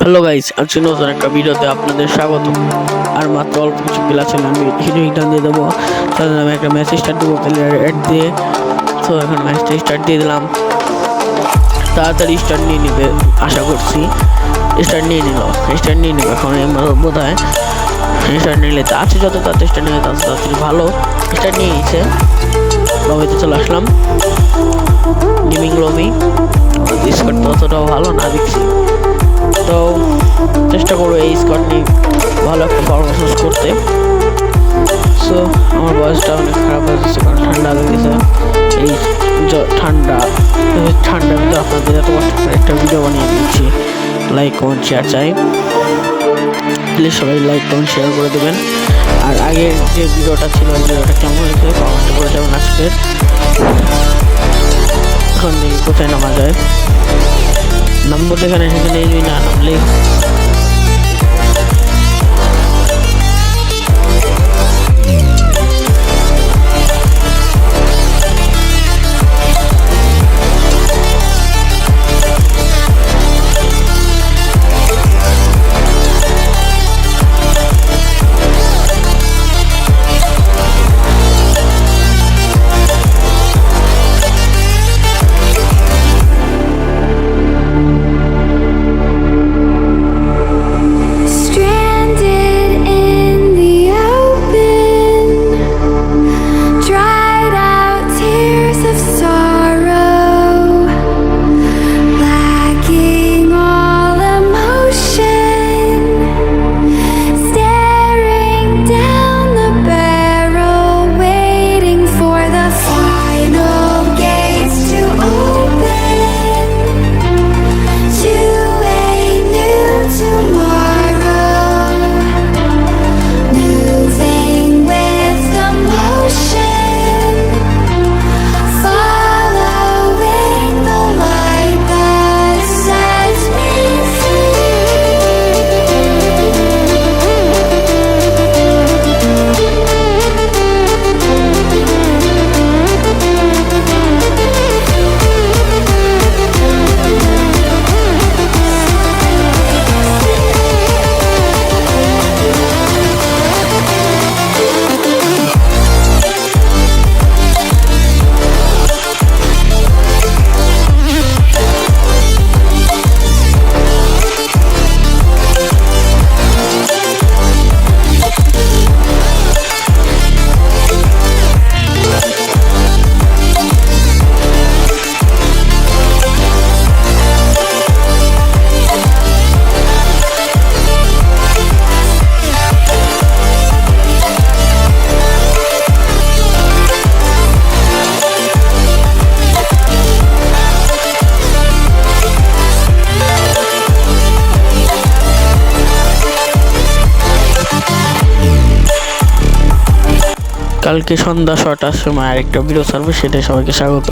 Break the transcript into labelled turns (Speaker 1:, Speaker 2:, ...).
Speaker 1: Hello guys, আজকে নতুন একটা ভিডিওতে আপনাদের স্বাগত। আর মাত্র অল্প কিছু কিল আছে, আমি হিরো রিটার্ন দিয়ে দেবো। তাহলে আমি একটা ম্যাচ স্টার্ট দেবো প্লেয়ার অ্যাড দিয়ে। তো এখন ম্যাচটা স্টার্ট দিয়ে দিলাম। তাড়াতাড়ি স্টার্ট নিয়ে নিবে আশা করছি। স্টার্ট নিয়ে নেবে এখন বোধ হয়। স্টার্ট নিলে তো আছে, যত তাড়াতাড়ি স্টার্ট নিলে তত তাড়াতাড়ি ভালো। স্টার্ট নিয়ে নিচ্ছে, লবিতে চলে আসলাম। গেমিং লবি, স্কোর তো অতটাও ভালো না দেখছি, তো চেষ্টা করবো এই স্কোয়াড নিয়ে ভালো একটা পারফরমেন্স করতে। সো আমার বয়সটা অনেক খারাপ হয়ে যাচ্ছে, কারণ ঠান্ডা হয়ে গেছে। এই ঠান্ডার মধ্যে আপনাদের এত কষ্ট করে একটা ভিডিও বানিয়ে দিচ্ছি। লাইক কমেন্ট শেয়ার চাই, প্লিজ সবাই লাইক কমেন্ট শেয়ার করে দেবেন। আর আগের যে ভিডিওটা ছিল, ওই ভিডিওটা কেমন হয়েছে কমেন্ট করে যাবেন। আজকের এখন দেখি কোথায় নামা যায়। নামবো যেখানে সেখানে এই না নামলে কালকে সন্ধ্যা 6টার সময় আরেকটা ভিডিও ছাড়বো, সেটাই সবাইকে স্বাগত।